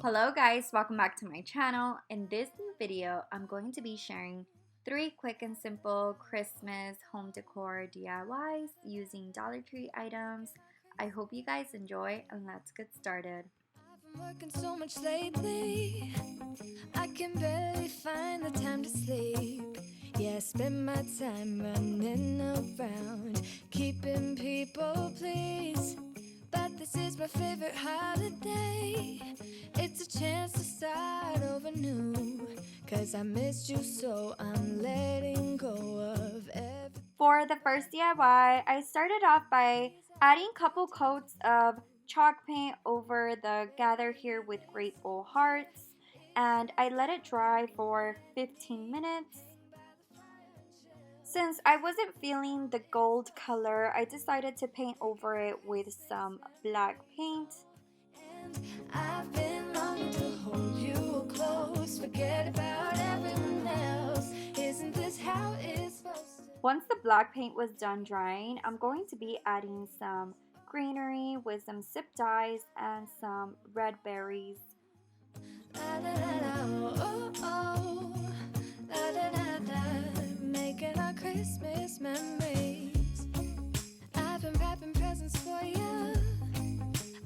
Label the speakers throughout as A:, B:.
A: Hello guys, welcome back to my channel. In this video, I'm going to be sharing 3 quick and simple Christmas home decor DIYs using Dollar Tree items. I hope you guys enjoy and let's get started.
B: I've been working so much lately, I can barely find the time to sleep. Yeah, I spend my time running around, keeping people pleased. But this is my favorite holiday. It's a chance to start over new, 'cause I missed you so I'm letting go of everything.
A: For the first DIY, I started off by adding a couple coats of chalk paint over the Gather Here with Grateful Hearts, and I let it dry for 15 minutes. Since I wasn't feeling the gold color, I decided to paint over it with some black paint.
B: And I've been longing to hold you close, forget about everyone else. Isn't this how it's supposed to?
A: Once the black paint was done drying, I'm going to be adding some greenery with some zip dyes and some red berries.
B: La, la, la, la, oh, oh. La, la, la, la. Making our Christmas memories. I've been wrapping presents for you.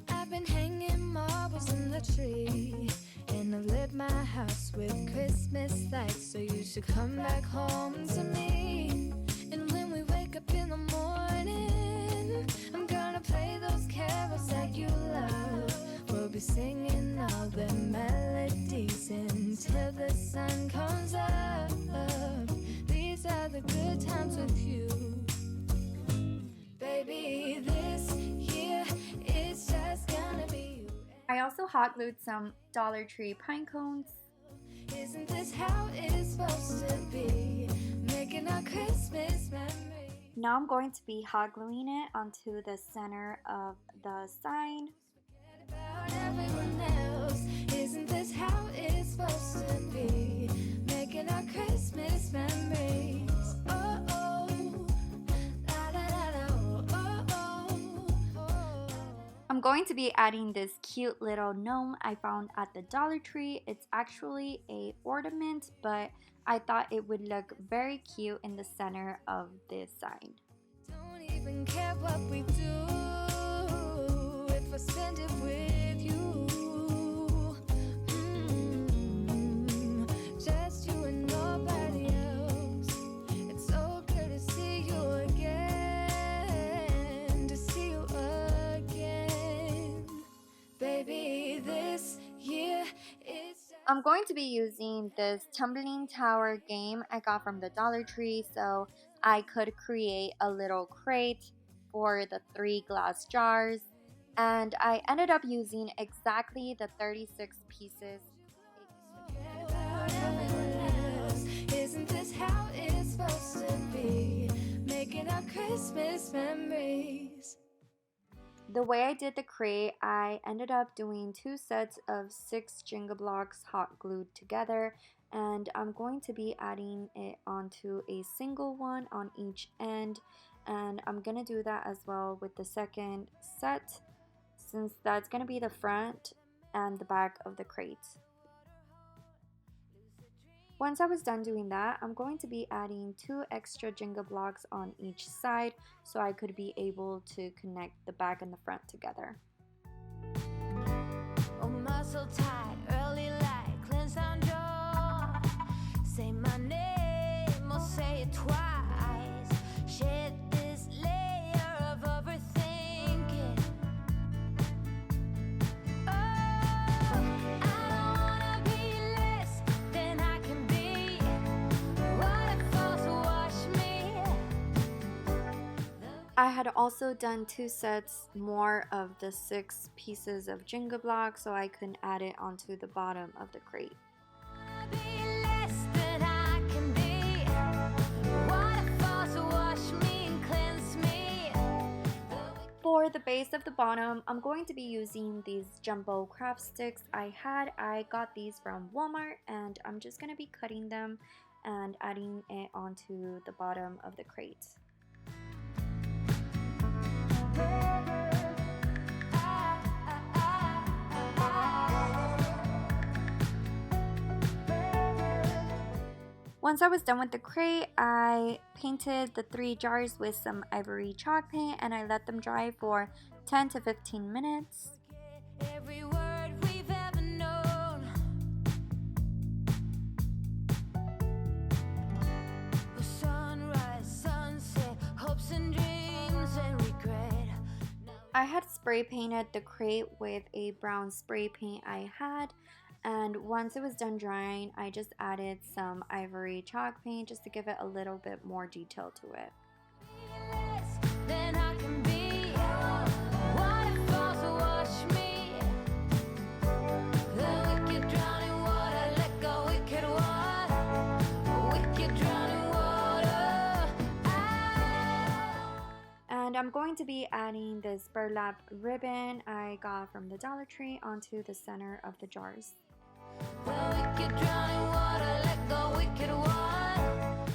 B: I've been hanging marbles in the tree, and I've lit my house with Christmas lights, so you should come back home to me. And when we wake up in the morning, I'm gonna play those carols that you love. We'll be singing all the melodies until the sun comes up. These are the good times with you. Baby, this year it's just gonna be you.
A: I also hot glued some Dollar Tree pine cones.
B: Isn't this how it's supposed to be? Making our Christmas memories.
A: Now I'm going to be hot gluing it onto the center of the sign.
B: Forget about everyone else. Isn't this how it's supposed to be? Making our Christmas memories. Oh, oh. La, la, la, la. Oh, oh, oh.
A: I'm going to be adding this cute little gnome I found at the Dollar Tree. It's actually a ornament, but I thought it would look very cute in the center of this sign.
B: Don't even care what we do if I spend it with you. Just you and nobody else. It's so good to see you again, to see you again. Baby, this year it's
A: I'm going to be using this tumbling tower game I got from the Dollar Tree so I could create a little crate for the 3 glass jars, and I ended up using exactly the 36 pieces.
B: forget about everyone else. Isn't this how it's supposed to be? Making our Christmas memories.
A: The way I did the crate, I ended up doing 2 sets of 6 Jenga blocks hot glued together, and I'm going to be adding it onto a single one on each end, and I'm going to do that as well with the second set, since that's going to be the front and the back of the crate. Once I was done doing that, I'm going to be adding 2 extra Jenga blocks on each side so I could be able to connect the back and the front together.
B: Oh, muscle tight, early light, cleanse down jaw. Say my name or say it twice. Shed this layer of overthinking. Oh, I don't wanna be less than I can be. Waterfalls wash me.
A: I had also done 2 sets more of the 6 pieces of Jenga blocks so I could add it onto the bottom of the crate.
B: Wanna be less than I can be. Waterfalls wash me and cleanse me.
A: For the base of the bottom, I'm going to be using these jumbo craft sticks I got these from Walmart, and I'm just going to be cutting them and adding it onto the bottom of the crate. Once I was done with the crate, I painted the 3 jars with some ivory chalk paint and I let them dry for 10 to 15 minutes.
B: Every word we've ever known. Sunrise, sunset, hopes and dreams and regret.
A: I had spray painted the crate with a brown spray paint I had, and once it was done drying, I just added some ivory chalk paint just to give it a little bit more detail to it.
B: Then I can be waterfalls wash me. The wicked drowning water, let go wicked water. Wicked drowning water.
A: And I'm going to be adding this burlap ribbon I got from the Dollar Tree onto the center of the jars.
B: The wicked drowning water, let go wicked water.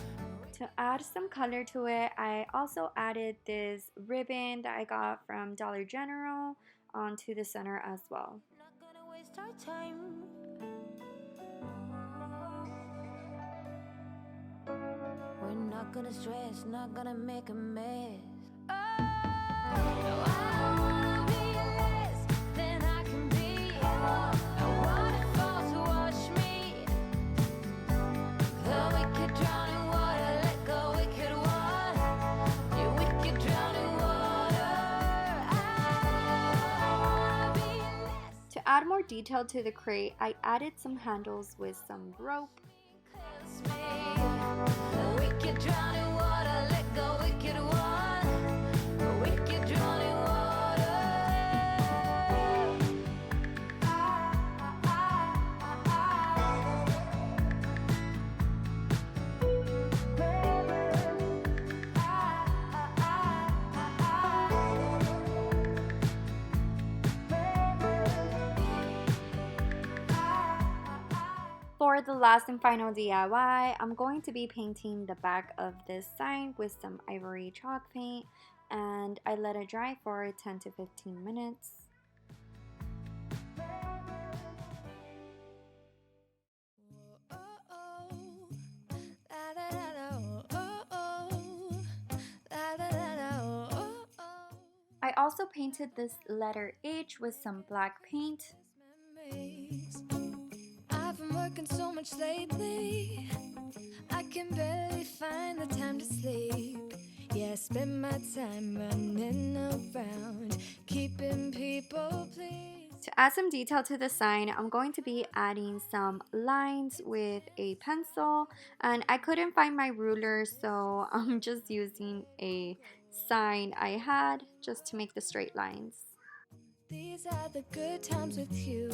A: To add some color to it, I also added this ribbon that I got from Dollar General onto the center as well.
B: Not gonna waste our time. We're not gonna stress, not gonna make a mess. Oh, no, I don't wanna be less than I can be. A waterfall to wash me. The wicked drowning water, let go wicked water. You wicked drowning water. I wanna be less.
A: To add more detail to the crate, I added some handles with some rope.
B: Cleanse me. The wicked drowning water, let go wicked water. The wicked drowning water.
A: For the last and final DIY, I'm going to be painting the back of this sign with some ivory chalk paint, and I let it dry for 10 to 15 minutes. I also painted this letter H with some black paint.
B: I've been working so much lately, I can barely find the time to sleep. Yeah, I spend my time running around, keeping people pleased.
A: To add some detail to the sign, I'm going to be adding some lines with a pencil, and I couldn't find my ruler, so I'm just using a sign I had just to make the straight lines.
B: These are the good times with you.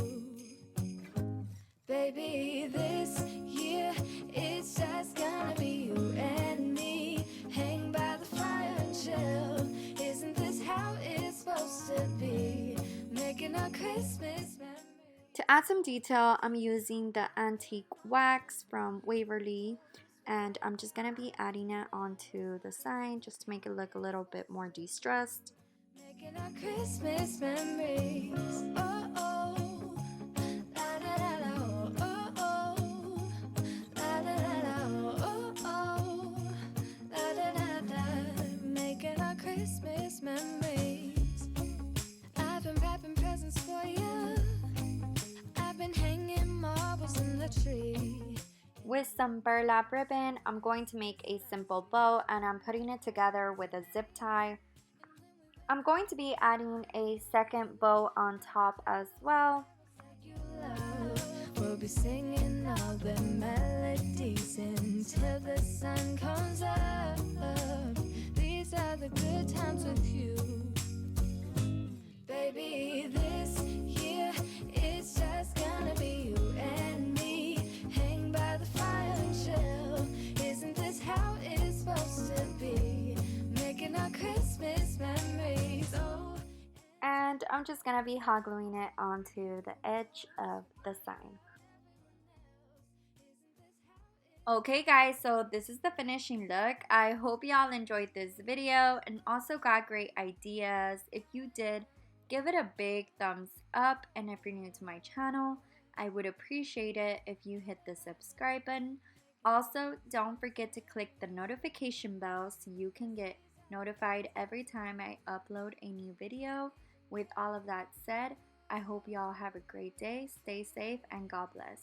B: Baby, this year it's just gonna be you and me. Hang by the fire and chill. Isn't this how it's supposed to be? Making our Christmas memories.
A: To add some detail, I'm using the antique wax from Waverly, and I'm just gonna be adding it onto the sign just to make it look a little bit more distressed.
B: Making our Christmas memories. Oh, oh. La, da, da, da, oh, oh, oh. La, da, da, da, oh, oh, oh. La, da, da, da. Making our Christmas memories. I've been wrapping presents for you. I've been hanging marbles in the tree.
A: With some burlap ribbon, I'm going to make a simple bow, and I'm putting it together with a zip tie. I'm going to be adding a second bow on top as well.
B: You love. We'll be singing all the melodies until the sun comes up. These are the good times with you. Baby, this year it's just gonna be you and me. Hang by the fire and chill. Isn't this how it's supposed to be? Making our Christmas memories. Oh.
A: And I'm just gonna be hot gluing it onto the edge of the sign. Okay guys, so this is the finishing look. I hope y'all enjoyed this video and also got great ideas. If you did, give it a big thumbs up, and if you're new to my channel, I would appreciate it if you hit the subscribe button. Also, don't forget to click the notification bell so you can get notified every time I upload a new video. With all of that said, I hope y'all have a great day, stay safe, and God bless.